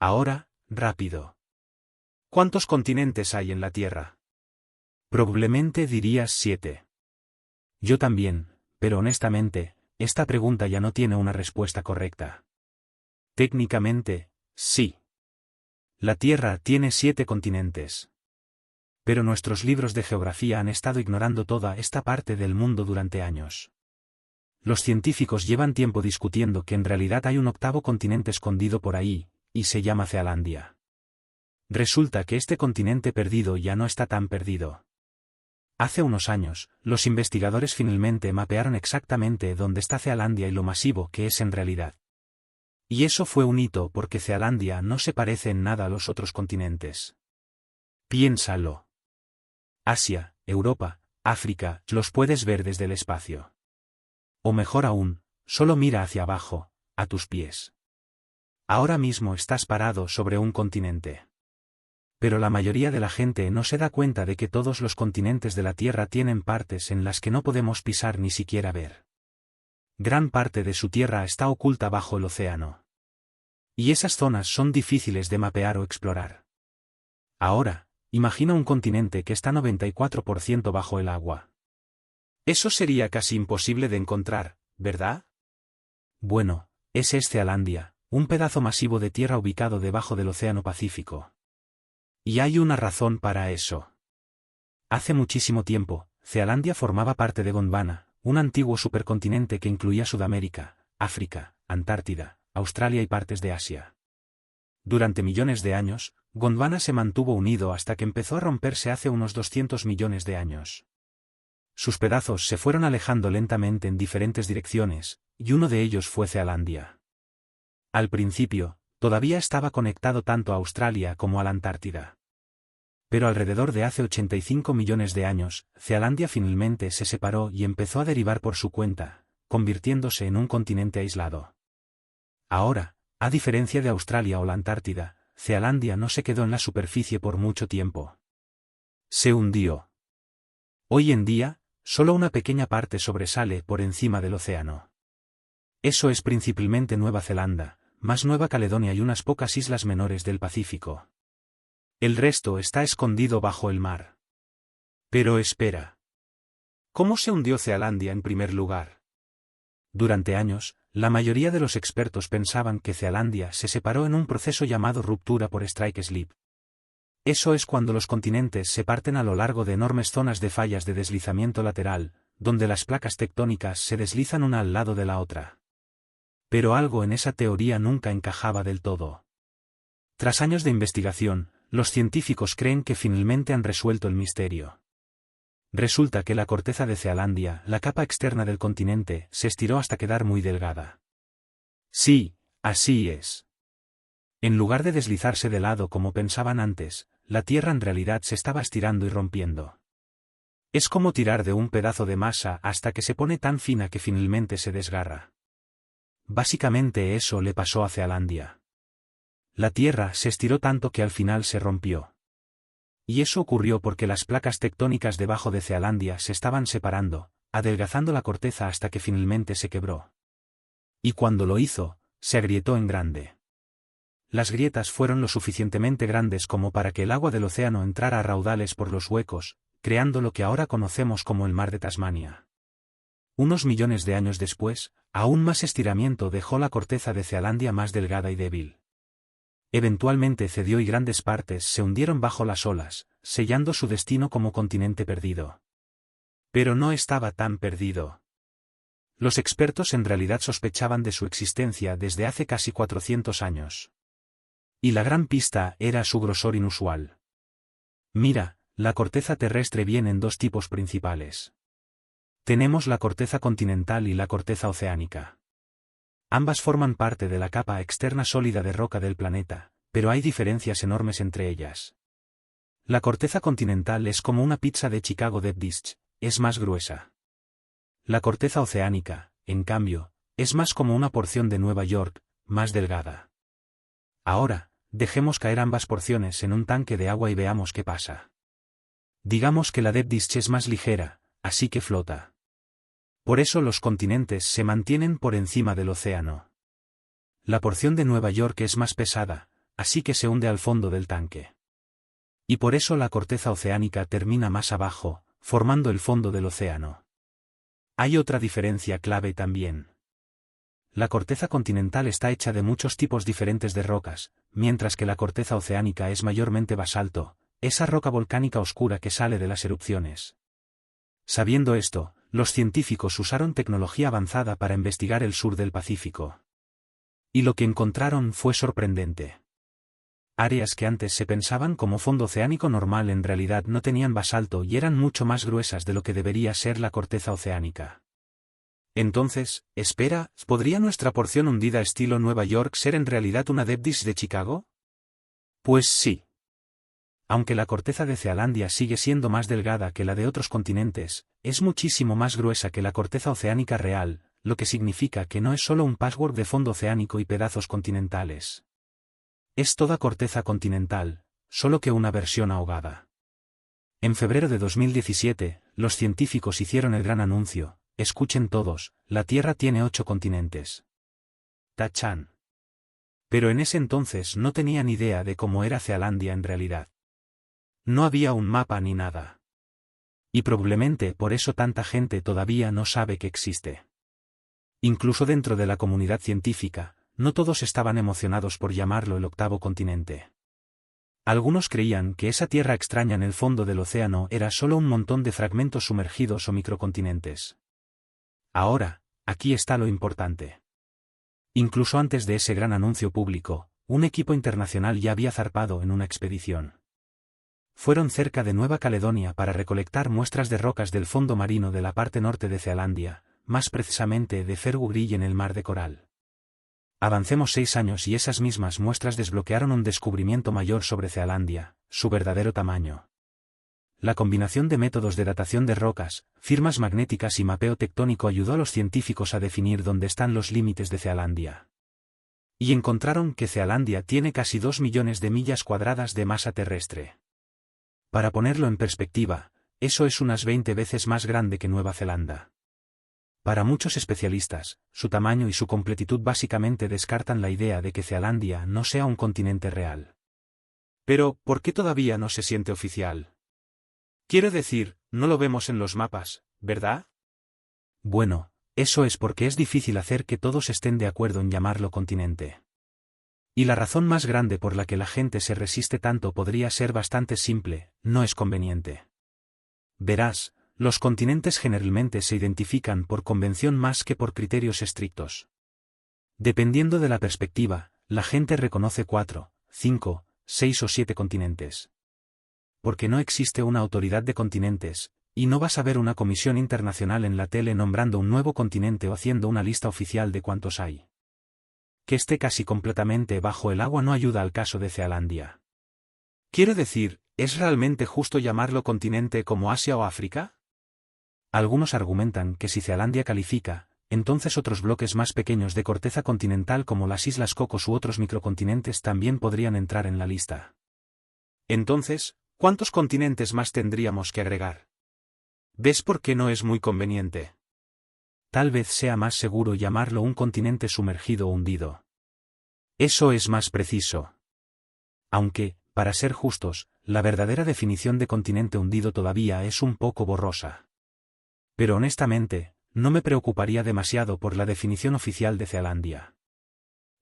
Ahora, rápido. ¿Cuántos continentes hay en la Tierra? Probablemente dirías 7. Yo también, pero honestamente, esta pregunta ya no tiene una respuesta correcta. Técnicamente, sí. La Tierra tiene 7 continentes. Pero nuestros libros de geografía han estado ignorando toda esta parte del mundo durante años. Los científicos llevan tiempo discutiendo que en realidad hay un 8º continente escondido por ahí, y se llama Zealandia. Resulta que este continente perdido ya no está tan perdido. Hace unos años, los investigadores finalmente mapearon exactamente dónde está Zealandia y lo masivo que es en realidad. Y eso fue un hito porque Zealandia no se parece en nada a los otros continentes. Piénsalo. Asia, Europa, África, los puedes ver desde el espacio. O mejor aún, solo mira hacia abajo, a tus pies. Ahora mismo estás parado sobre un continente. Pero la mayoría de la gente no se da cuenta de que todos los continentes de la Tierra tienen partes en las que no podemos pisar ni siquiera ver. Gran parte de su tierra está oculta bajo el océano. Y esas zonas son difíciles de mapear o explorar. Ahora, imagina un continente que está 94% bajo el agua. Eso sería casi imposible de encontrar, ¿verdad? Bueno, ese es Zealandia, un pedazo masivo de tierra ubicado debajo del Océano Pacífico. Y hay una razón para eso. Hace muchísimo tiempo, Zealandia formaba parte de Gondwana, un antiguo supercontinente que incluía Sudamérica, África, Antártida, Australia y partes de Asia. Durante millones de años, Gondwana se mantuvo unido hasta que empezó a romperse hace unos 200 millones de años. Sus pedazos se fueron alejando lentamente en diferentes direcciones, y uno de ellos fue Zealandia. Al principio, todavía estaba conectado tanto a Australia como a la Antártida. Pero alrededor de hace 85 millones de años, Zealandia finalmente se separó y empezó a derivar por su cuenta, convirtiéndose en un continente aislado. Ahora, a diferencia de Australia o la Antártida, Zealandia no se quedó en la superficie por mucho tiempo. Se hundió. Hoy en día, solo una pequeña parte sobresale por encima del océano. Eso es principalmente Nueva Zelanda, más Nueva Caledonia y unas pocas islas menores del Pacífico. El resto está escondido bajo el mar. Pero espera. ¿Cómo se hundió Zealandia en primer lugar? Durante años, la mayoría de los expertos pensaban que Zealandia se separó en un proceso llamado ruptura por strike slip. Eso es cuando los continentes se parten a lo largo de enormes zonas de fallas de deslizamiento lateral, donde las placas tectónicas se deslizan una al lado de la otra. Pero algo en esa teoría nunca encajaba del todo. Tras años de investigación, los científicos creen que finalmente han resuelto el misterio. Resulta que la corteza de Zealandia, la capa externa del continente, se estiró hasta quedar muy delgada. Sí, así es. En lugar de deslizarse de lado como pensaban antes, la Tierra en realidad se estaba estirando y rompiendo. Es como tirar de un pedazo de masa hasta que se pone tan fina que finalmente se desgarra. Básicamente eso le pasó a Zealandia. La Tierra se estiró tanto que al final se rompió. Y eso ocurrió porque las placas tectónicas debajo de Zealandia se estaban separando, adelgazando la corteza hasta que finalmente se quebró. Y cuando lo hizo, se agrietó en grande. Las grietas fueron lo suficientemente grandes como para que el agua del océano entrara a raudales por los huecos, creando lo que ahora conocemos como el Mar de Tasmania. Unos millones de años después, aún más estiramiento dejó la corteza de Zealandia más delgada y débil. Eventualmente cedió y grandes partes se hundieron bajo las olas, sellando su destino como continente perdido. Pero no estaba tan perdido. Los expertos en realidad sospechaban de su existencia desde hace casi 400 años. Y la gran pista era su grosor inusual. Mira, la corteza terrestre viene en dos tipos principales. Tenemos la corteza continental y la corteza oceánica. Ambas forman parte de la capa externa sólida de roca del planeta, pero hay diferencias enormes entre ellas. La corteza continental es como una pizza de Chicago Deep Dish, es más gruesa. La corteza oceánica, en cambio, es más como una porción de Nueva York, más delgada. Ahora, dejemos caer ambas porciones en un tanque de agua y veamos qué pasa. Digamos que la Deep Dish es más ligera, así que flota. Por eso los continentes se mantienen por encima del océano. La porción de Nueva York es más pesada, así que se hunde al fondo del tanque. Y por eso la corteza oceánica termina más abajo, formando el fondo del océano. Hay otra diferencia clave también. La corteza continental está hecha de muchos tipos diferentes de rocas, mientras que la corteza oceánica es mayormente basalto, esa roca volcánica oscura que sale de las erupciones. Sabiendo esto, los científicos usaron tecnología avanzada para investigar el sur del Pacífico. Y lo que encontraron fue sorprendente. Áreas que antes se pensaban como fondo oceánico normal en realidad no tenían basalto y eran mucho más gruesas de lo que debería ser la corteza oceánica. Entonces, espera, ¿podría nuestra porción hundida estilo Nueva York ser en realidad una Deep Dish de Chicago? Pues sí. Aunque la corteza de Cealandia sigue siendo más delgada que la de otros continentes, es muchísimo más gruesa que la corteza oceánica real, lo que significa que no es solo un patchwork de fondo oceánico y pedazos continentales. Es toda corteza continental, solo que una versión ahogada. En febrero de 2017, los científicos hicieron el gran anuncio: escuchen todos, la Tierra tiene 8 continentes. Tachán. Pero en ese entonces no tenían idea de cómo era Cealandia en realidad. No había un mapa ni nada. Y probablemente por eso tanta gente todavía no sabe que existe. Incluso dentro de la comunidad científica, no todos estaban emocionados por llamarlo el octavo continente. Algunos creían que esa tierra extraña en el fondo del océano era solo un montón de fragmentos sumergidos o microcontinentes. Ahora, aquí está lo importante. Incluso antes de ese gran anuncio público, un equipo internacional ya había zarpado en una expedición. Fueron cerca de Nueva Caledonia para recolectar muestras de rocas del fondo marino de la parte norte de Cealandia, más precisamente de Fergu Grill en el Mar de Coral. Avancemos 6 años y esas mismas muestras desbloquearon un descubrimiento mayor sobre Cealandia, su verdadero tamaño. La combinación de métodos de datación de rocas, firmas magnéticas y mapeo tectónico ayudó a los científicos a definir dónde están los límites de Cealandia. Y encontraron que Cealandia tiene casi 2 millones de millas cuadradas de masa terrestre. Para ponerlo en perspectiva, eso es unas 20 veces más grande que Nueva Zelanda. Para muchos especialistas, su tamaño y su completitud básicamente descartan la idea de que Cealandia no sea un continente real. Pero, ¿por qué todavía no se siente oficial? Quiero decir, no lo vemos en los mapas, ¿verdad? Bueno, eso es porque es difícil hacer que todos estén de acuerdo en llamarlo continente. Y la razón más grande por la que la gente se resiste tanto podría ser bastante simple: no es conveniente. Verás, los continentes generalmente se identifican por convención más que por criterios estrictos. Dependiendo de la perspectiva, la gente reconoce 4, 5, 6 o 7 continentes. Porque no existe una autoridad de continentes, y no vas a ver una comisión internacional en la tele nombrando un nuevo continente o haciendo una lista oficial de cuántos hay. Que esté casi completamente bajo el agua no ayuda al caso de Cealandia. Quiero decir, ¿es realmente justo llamarlo continente como Asia o África? Algunos argumentan que si Cealandia califica, entonces otros bloques más pequeños de corteza continental como las Islas Cocos u otros microcontinentes también podrían entrar en la lista. Entonces, ¿cuántos continentes más tendríamos que agregar? ¿Ves por qué no es muy conveniente? Tal vez sea más seguro llamarlo un continente sumergido o hundido. Eso es más preciso. Aunque, para ser justos, la verdadera definición de continente hundido todavía es un poco borrosa. Pero honestamente, no me preocuparía demasiado por la definición oficial de Cealandia.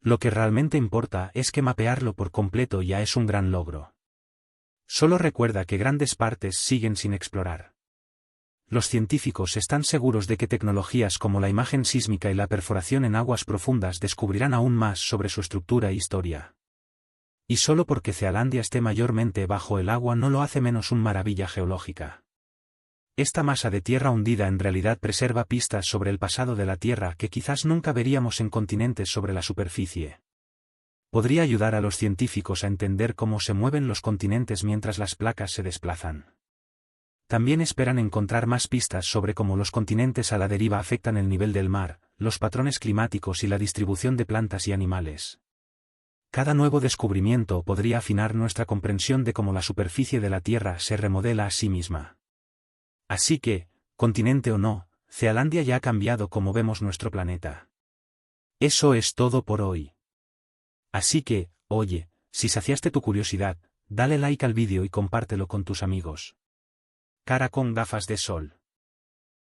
Lo que realmente importa es que mapearlo por completo ya es un gran logro. Solo recuerda que grandes partes siguen sin explorar. Los científicos están seguros de que tecnologías como la imagen sísmica y la perforación en aguas profundas descubrirán aún más sobre su estructura e historia. Y solo porque Cealandia esté mayormente bajo el agua no lo hace menos una maravilla geológica. Esta masa de tierra hundida en realidad preserva pistas sobre el pasado de la Tierra que quizás nunca veríamos en continentes sobre la superficie. Podría ayudar a los científicos a entender cómo se mueven los continentes mientras las placas se desplazan. También esperan encontrar más pistas sobre cómo los continentes a la deriva afectan el nivel del mar, los patrones climáticos y la distribución de plantas y animales. Cada nuevo descubrimiento podría afinar nuestra comprensión de cómo la superficie de la Tierra se remodela a sí misma. Así que, continente o no, Cealandia ya ha cambiado cómo vemos nuestro planeta. Eso es todo por hoy. Así que, oye, Si saciaste tu curiosidad, dale like al vídeo y compártelo con tus amigos. Cara con gafas de sol.